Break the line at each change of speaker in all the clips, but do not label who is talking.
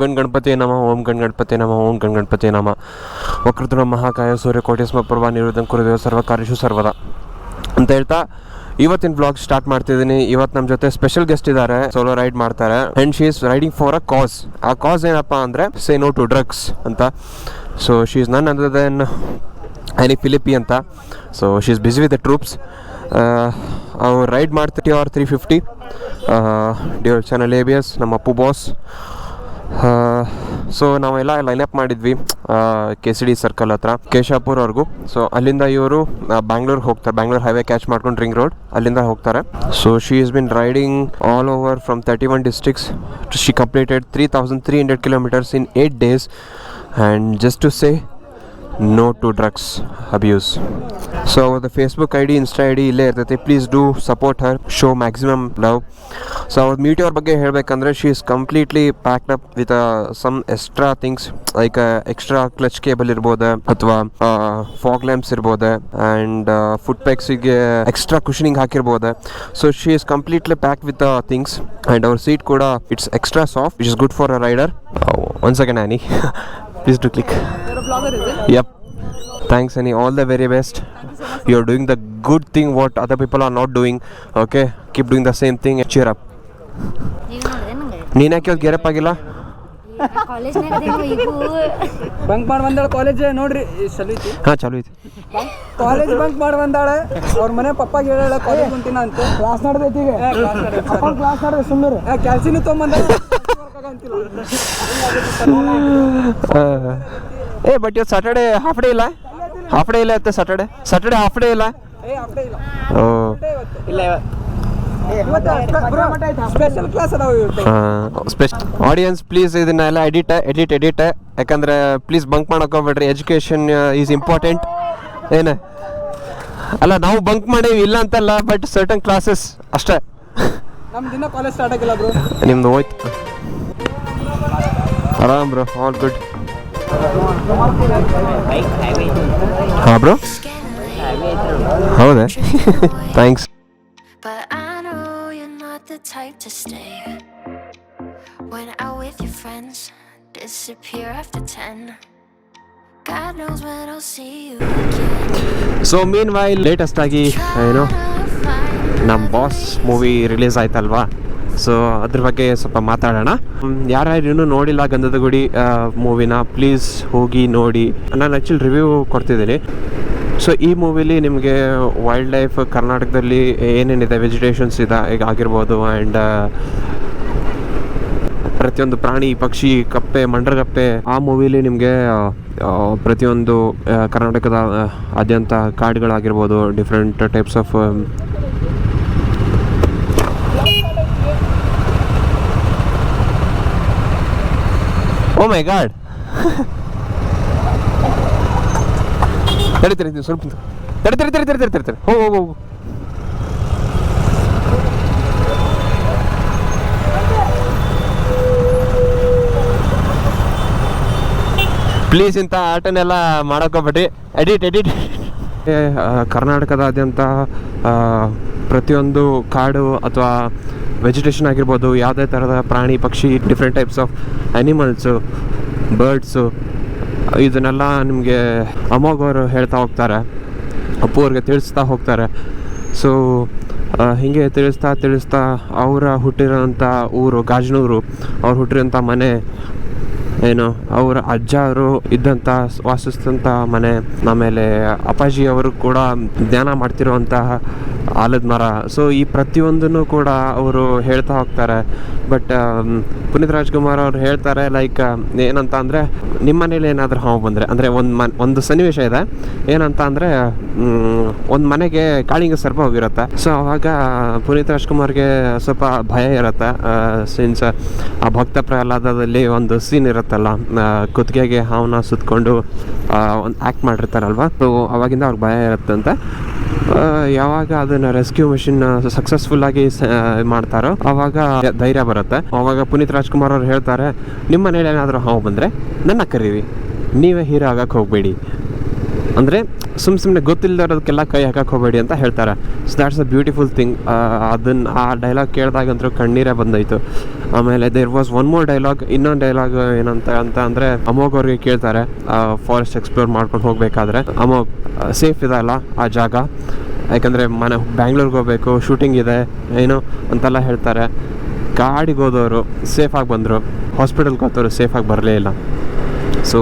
ಗಣ್ ಗಣಪತಿ ನಮಃ ಓಂ ಗಣ್ ಗಣಪತಿ ನಮಃ ಓಂ ಗಣ್ ಗಣಪತಿ ನಮಃ ವಕ್ರತುಂಡ ಮಹಾಕಾಯ ಸೂರ್ಯಕೋಟಿ ಸ್ಮಪ್ರಭಾ ನಿರುದ್ಧಂ ಕುರುದೇವ ಸರ್ವಕಾರ್ಯೇಷು ಸರ್ವದಾ ಅಂತ ಹೇಳ್ತಾ ಇವತ್ತಿನ ಬ್ಲಾಗ್ ಸ್ಟಾರ್ಟ್ ಮಾಡ್ತಿದ್ದೀನಿ. ಇವತ್ತು ನಮ್ಮ ಜೊತೆ ಸ್ಪೆಷಲ್ ಗೆಸ್ಟ್ ಇದ್ದಾರೆ, ಸೋಲೋ ರೈಡ್ ಮಾಡ್ತಾರೆ and she is riding for a cause. ಆ ಕಾಸ್ ಏನಪ್ಪ ಅಂದರೆ ಸೇ ನೋ ಟು ಡ್ರಗ್ಸ್ ಅಂತ. So she is none other than Anny Philippi ಅಂತ. So she is busy with the troops. ಅವ್ರು ride ಮಾಡ್ತೀವಿ R 350 dual channel ABS ನಮ್ಮ Appu boss. So ನಾವೆಲ್ಲ lineup ಮಾಡಿದ್ವಿ KCD ಸರ್ಕಲ್ ಹತ್ರ ಕೇಶಾಪುರ್ವರೆಗೂ. ಸೊ ಅಲ್ಲಿಂದ ಇವರು ಬ್ಯಾಂಗ್ಳೂರ್ಗೆ ಹೋಗ್ತಾರೆ, ಬ್ಯಾಂಗ್ಳೂರ್ ಹೈವೇ ಕ್ಯಾಚ್ ಮಾಡ್ಕೊಂಡು ರಿಂಗ್ ರೋಡ್ ಅಲ್ಲಿಂದ ಹೋಗ್ತಾರೆ. So she is been riding all over from 31 districts. She completed 3,300 kilometers in 8 days. And just to say no to drugs abuse. So the Facebook ID, Insta ID ಇಲ್ಲೇ ಇರ್ತೈತೆ. Please do support her, show maximum love. So ಅವ್ರ Meteor ಬಗ್ಗೆ ಹೇಳಬೇಕಂದ್ರೆ she is completely packed up with some extra things like extra clutch cable ಇರ್ಬೋದು ಅಥವಾ fog lamps ಇರ್ಬೋದು and foot ಪ್ಯಾಕ್ಸಿಗೆ extra cushioning ಹಾಕಿರ್ಬೋದು. So she is completely packed with things and ಅವ್ರ seat ಕೂಡ it's extra soft which is good for a rider. One second Anny. Please do click.
You're a vlogger, is it?
Yep. Thanks Anny. All the very best. You're doing the good thing what other people are not doing. Okay. Keep doing the same thing and cheer up. ನೀನು ಯಾಕೆ ಗೆರಪ್ ಆಗಿಲ್ಲ?
Bunk ಮಾಡಿ ಬಂದಾಳ college ನೋಡ್ರಿ.
ಹಾಂ ಚಾಲು ಐತಿ.
College bunk ಮಾಡಿ ಬಂದಾಳ. ಅವ್ರ ಮನೆ ಪಪ್ಪಾಗ ಹೇಳ ಕಾಲೇಜ್ ಬಂತಿನ ಅಂತ. ಕ್ಲಾಸ್ ನಡೆದೈತಿ ಈಗ. ಕ್ಲಾಸ್ ನಡೆದ ಸುಮ್ಮನೆ ಕ್ಯಾಲ್ಸಿನೂ ತೊಗೊಂಬಂದ.
ಏ ಬಟ್ ಇವತ್ತು ಸ್ಯಾಟರ್ಡೆ ಹಾಫ್ ಡೇ ಇಲ್ಲ? ಹಾಫ್ ಡೇ ಇಲ್ಲ ಇತ್ತು ಸ್ಯಾಟರ್ಡೆ ಹಾಫ್ ಡೇ ಇಲ್ಲ? ಓ
ಇಲ್ಲ ಸ್ಪೆಷಲ್ ಕ್ಲಾಸ್
ಆಡಿಯನ್ಸ್ ಪ್ಲೀಸ್ ಇದನ್ನೆಲ್ಲ ಎಡಿಟ್ ಯಾಕಂದ್ರೆ ಪ್ಲೀಸ್ ಬಂಕ್ ಮಾಡಕ್ ಹೋಗ್ಬೇಡ್ರಿ. Education is important. ಏನೇ ಅಲ್ಲ ನಾವು ಬಂಕ್ ಮಾಡೇವಿ ಇಲ್ಲ ಅಂತಲ್ಲ, ಬಟ್ ಸರ್ಟನ್ ಕ್ಲಾಸಸ್ ಅಷ್ಟೇ.
ನಮ್ ದಿನ ಕಾಲೇಜ್ ಸ್ಟಾರ್ಟ್ ಆಗಿಲ್ಲ ಬ್ರೋ.
ನಿಮ್ದು ಹೋಯ್ತು ಆರಾಮ್ ಬ್ರೋ, ಆಲ್ ಗುಡ್. ಹಾಂ ಬ್ರೋ, ಹೌದಾ? Thanks.
The type to stay when out with your friends, disappear after 10. God knows when I'll see you again.
So meanwhile latest ಆಗಿ ಏನೋ ನಮ್ಮ ಬಾಸ್ ಮೂವಿ ರಿಲೀಸ್ ಆಯ್ತಲ್ವಾ, ಸೊ ಅದ್ರ ಬಗ್ಗೆ ಸ್ವಲ್ಪ ಮಾತಾಡೋಣ. ಯಾರ್ಯಾರು ಇನ್ನೂ ನೋಡಿಲ್ಲ ಗಂಧದ ಗುಡಿ ಮೂವಿನ ಪ್ಲೀಸ್ ಹೋಗಿ ನೋಡಿ. ನಾನು ಆ್ಯಕ್ಚುಲಿ ರಿವ್ಯೂ ಕೊಡ್ತಿದ್ದೀನಿ. ಸೊ ಈ ಮೂವಿಲಿ ನಿಮಗೆ ವೈಲ್ಡ್ ಲೈಫ್ ಕರ್ನಾಟಕದಲ್ಲಿ ಏನೇನಿದೆ, ವೆಜಿಟೇಷನ್ಸ್ ಇದೆ ಈಗ ಆಗಿರ್ಬೋದು ಆ್ಯಂಡ್ ಪ್ರತಿಯೊಂದು ಪ್ರಾಣಿ ಪಕ್ಷಿ ಕಪ್ಪೆ ಮಂಡ್ರಗಪ್ಪೆ ಆ ಮೂವಿಲಿ ನಿಮಗೆ ಪ್ರತಿಯೊಂದು ಕರ್ನಾಟಕದ ಆದ್ಯಂತ ಕಾಡುಗಳಾಗಿರ್ಬೋದು, different types of oh my god ತಡಿ ಸ್ವಲ್ಪ ತಡಿ ಹೋಗು. ಪ್ಲೀಸ್ ಇಂಥ ಆಟನೆಲ್ಲ ಮಾಡೋಕೋಗ್ಬೇಡಿ. ಎಡಿಟ್ ಕರ್ನಾಟಕದಾದ್ಯಂತ ಪ್ರತಿಯೊಂದು ಕಾಡು ಅಥವಾ ವೆಜಿಟೇಷನ್ ಆಗಿರ್ಬೋದು, ಯಾವುದೇ ಥರದ ಪ್ರಾಣಿ ಪಕ್ಷಿ, different types of animals, birds, ಇದನ್ನೆಲ್ಲ ನಿಮಗೆ ಅಮೋಘ್ ಅವರು ಹೇಳ್ತಾ ಹೋಗ್ತಾರೆ, ಅಪ್ಪು ಅವ್ರಿಗೆ ತಿಳಿಸ್ತಾ ಹೋಗ್ತಾರೆ. ಸೊ ಹೀಗೆ ತಿಳಿಸ್ತಾ ಅವರ ಹುಟ್ಟಿರೋಂಥ ಊರು ಗಾಜನೂರು, ಅವ್ರು ಹುಟ್ಟಿರೋಂಥ ಮನೆ ಏನು, ಅವರ ಅಜ್ಜ ಅವರು ಇದ್ದಂಥ ವಾಸಿಸಿದಂಥ ಮನೆ, ಆಮೇಲೆ ಅಪ್ಪಾಜಿ ಅವರು ಕೂಡ ಧ್ಯಾನ ಮಾಡ್ತಿರುವಂತಹ ಆಲದ ಮರ. ಸೊ ಈ ಪ್ರತಿಯೊಂದನ್ನು ಕೂಡ ಅವರು ಹೇಳ್ತಾ ಹೋಗ್ತಾರೆ. ಬಟ್ ಪುನೀತ್ ರಾಜ್ಕುಮಾರ್ ಅವ್ರು ಹೇಳ್ತಾರೆ ಲೈಕ್ ಏನಂತ ಅಂದರೆ, ನಿಮ್ಮ ಮನೇಲಿ ಏನಾದರೂ ಹಾವು ಬಂದರೆ, ಅಂದರೆ ಒಂದು ಸನ್ನಿವೇಶ ಇದೆ ಏನಂತ ಅಂದರೆ, ಒಂದು ಮನೆಗೆ ಕಾಳಿಂಗ ಸರ್ಪ ಹೋಗಿರುತ್ತೆ. ಸೊ ಆವಾಗ ಪುನೀತ್ ರಾಜ್ಕುಮಾರ್ಗೆ ಸ್ವಲ್ಪ ಭಯ ಇರುತ್ತೆ. ಸಿನ್ಸ್ ಆ ಭಕ್ತ ಪ್ರಹ್ಲಾದದಲ್ಲಿ ಒಂದು ಸೀನ್ ಇರುತ್ತಲ್ಲ, ಕುತ್ತಿಗೆಗೆ ಹಾವನ್ನ ಸುತ್ತಕೊಂಡು ಒಂದು ಆ್ಯಕ್ಟ್ ಮಾಡಿರ್ತಾರಲ್ವ, ಸೊ ಅವಾಗಿಂದ ಅವ್ರಿಗೆ ಭಯ ಇರುತ್ತಂತೆ. ಯಾವಾಗ ಅದನ್ನು ರೆಸ್ಕ್ಯೂ ಮಿಷನ್ ಸಕ್ಸಸ್ಫುಲ್ಲಾಗಿ ಮಾಡ್ತಾರೋ ಆವಾಗ ಧೈರ್ಯ ಬರುತ್ತೆ. ಆವಾಗ ಪುನೀತ್ ರಾಜ್ಕುಮಾರ್ ಅವ್ರು ಹೇಳ್ತಾರೆ, ನಿಮ್ಮ ಮನೇಲಿ ಏನಾದರೂ ಹಾವು ಬಂದರೆ ನನ್ನ ಕರೀರಿ, ನೀವೇ ಹೀರೋ ಆಗಕ್ಕೆ ಹೋಗಬೇಡಿ. ಅಂದರೆ ಸುಮ್ಮನೆ ಗೊತ್ತಿಲ್ಲದರೋದಕ್ಕೆಲ್ಲ ಕೈ ಹಾಕಕ್ಕೆ ಹೋಗಬೇಡಿ ಅಂತ ಹೇಳ್ತಾರೆ. So that's a beautiful thing. ಆ ಡೈಲಾಗ್ ಕೇಳಿದಾಗಂತೂ ಕಣ್ಣೀರೇ ಬಂದಾಯಿತು. ಆಮೇಲೆ there was one more dialogue, ಇನ್ನೊಂದು ಡೈಲಾಗ್ ಏನಂತ ಅಂದರೆ ಅಮೋಘ್ ಅವ್ರಿಗೆ ಕೇಳ್ತಾರೆ ಫಾರೆಸ್ಟ್ ಎಕ್ಸ್ಪ್ಲೋರ್ ಮಾಡ್ಕೊಂಡು ಹೋಗಬೇಕಾದ್ರೆ, ಅಮೋಘ್ ಸೇಫ್ ಇದೆ ಅಲ್ಲ ಆ ಜಾಗ, ಯಾಕಂದರೆ ಬ್ಯಾಂಗ್ಳೂರ್ಗೆ ಹೋಗಬೇಕು, ಶೂಟಿಂಗ್ ಇದೆ ಏನೋ ಅಂತೆಲ್ಲ ಹೇಳ್ತಾರೆ. ಗಾಡಿಗೆ ಹೋದವರು ಸೇಫಾಗಿ ಬಂದರು, ಹಾಸ್ಪಿಟಲ್ಗೆ ಹೋದವರು ಸೇಫಾಗಿ ಬರಲೇ ಇಲ್ಲ. ಸೊ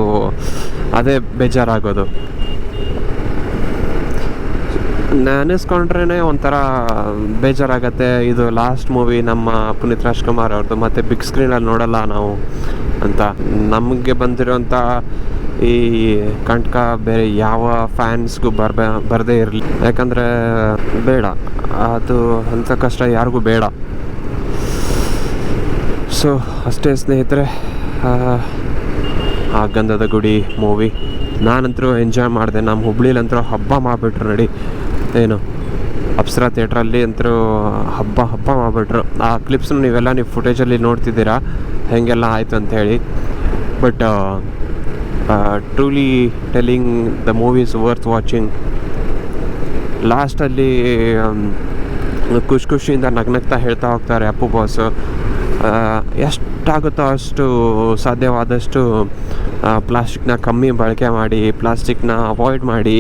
ಅದೇ ಬೇಜಾರಾಗೋದು. ನೆನೆಸ್ಕೊಂಡ್ರೇ ಒಂಥರ ಬೇಜಾರಾಗತ್ತೆ. ಇದು ಲಾಸ್ಟ್ ಮೂವಿ ನಮ್ಮ ಪುನೀತ್ ರಾಜ್ಕುಮಾರ್ ಅವ್ರದ್ದು, ಮತ್ತು ಬಿಗ್ ಸ್ಕ್ರೀನಲ್ಲಿ ನೋಡಲ್ಲ ನಾವು ಅಂತ. ನಮಗೆ ಬಂದಿರೋಂಥ ಈ ಕಂಟಕ ಬೇರೆ ಯಾವ ಫ್ಯಾನ್ಸ್ಗೂ ಬರದೇ ಇರಲಿ, ಯಾಕಂದರೆ ಬೇಡ, ಅದು ಅಂಥ ಕಷ್ಟ ಯಾರಿಗೂ ಬೇಡ. ಸೊ ಅಷ್ಟೇ ಸ್ನೇಹಿತರೆ, ಆ ಗಂಧದ ಗುಡಿ ಮೂವಿ ನಾನಂತರೂ ಎಂಜಾಯ್ ಮಾಡಿದೆ. ನಮ್ಮ ಹುಬ್ಳಿಲಂತರೂ ಹಬ್ಬ ಮಾಡಿಬಿಟ್ರು ನೋಡಿ, ಏನು ಅಪ್ಸರಾ ಥಿಯೇಟ್ರಲ್ಲಿ ಅಂತರೂ ಹಬ್ಬ ಮಾಡಿಬಿಟ್ರು. ಆ ಕ್ಲಿಪ್ಸ್ನ ನೀವು ಫುಟೇಜಲ್ಲಿ ನೋಡ್ತಿದ್ದೀರಾ ಹೇಗೆಲ್ಲ ಆಯಿತು ಅಂಥೇಳಿ. But truly telling the movie is worth watching. ಲಾಸ್ಟಲ್ಲಿ ಖುಷಿಯಿಂದ ನಗ್ನಗ್ತಾ ಹೇಳ್ತಾ ಹೋಗ್ತಾರೆ ಅಪ್ಪು ಬಾಸು, ಎಷ್ಟಾಗುತ್ತೋ ಅಷ್ಟು ಸಾಧ್ಯವಾದಷ್ಟು ಪ್ಲಾಸ್ಟಿಕ್ನ ಕಮ್ಮಿ ಬಳಕೆ ಮಾಡಿ, ಪ್ಲಾಸ್ಟಿಕ್ನ ಅವಾಯ್ಡ್ ಮಾಡಿ,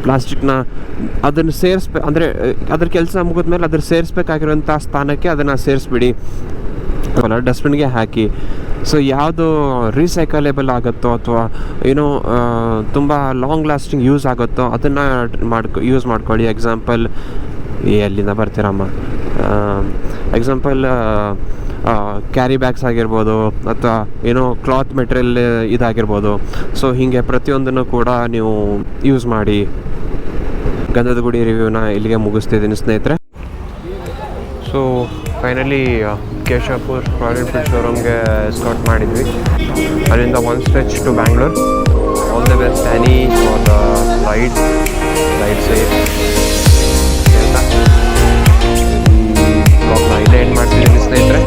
ಪ್ಲಾಸ್ಟಿಕ್ನ ಅದನ್ನು ಅಂದರೆ ಅದ್ರ ಕೆಲಸ ಮುಗಿದ್ಮೇಲೆ ಅದ್ರ ಸೇರಿಸ್ಬೇಕಾಗಿರೋಂಥ ಸ್ಥಾನಕ್ಕೆ ಅದನ್ನು ಸೇರಿಸ್ಬಿಡಿ, ಡಸ್ಟ್ಬಿನ್ಗೆ ಹಾಕಿ. ಸೊ ಯಾವುದು ರೀಸೈಕಲೇಬಲ್ ಆಗುತ್ತೋ ಅಥವಾ ಏನೋ ತುಂಬ ಲಾಂಗ್ ಲಾಸ್ಟಿಂಗ್ ಯೂಸ್ ಆಗುತ್ತೋ ಅದನ್ನು ಯೂಸ್ ಮಾಡ್ಕೊಳ್ಳಿ. ಎಕ್ಸಾಂಪಲ್ ಎಲ್ಲಿಂದ ಬರ್ತೀರಮ್ಮ, ಎಕ್ಸಾಂಪಲ್ ಕ್ಯಾರಿ ಬ್ಯಾಗ್ಸ್ ಆಗಿರ್ಬೋದು, ಅಥವಾ ಏನೋ ಕ್ಲಾತ್ ಮೆಟೀರಿಯಲ್ ಇದಾಗಿರ್ಬೋದು. ಸೊ ಹೀಗೆ ಪ್ರತಿಯೊಂದನ್ನು ಕೂಡ ನೀವು ಯೂಸ್ ಮಾಡಿ. ಗಂಧದ ಗುಡಿ ರಿವ್ಯೂನ ಇಲ್ಲಿಗೆ ಮುಗಿಸ್ತಿದ್ದೀನಿ ಸ್ನೇಹಿತರೆ. So finally Keshavapur Royal Enfield ಶೋರೂಮ್ಗೆ ಸ್ಟಾರ್ಟ್ ಮಾಡಿದ್ವಿ. ಅಲ್ಲಿಂದ one stretch to Bangalore. All the best Anny for the ride safe ಅಂತ ಬ್ಲಾಗ್ನ ಇಲ್ಲೇ ಎಂಡ್ ಮಾಡ್ತಿದ್ದೀನಿ ಸ್ನೇಹಿತರೆ.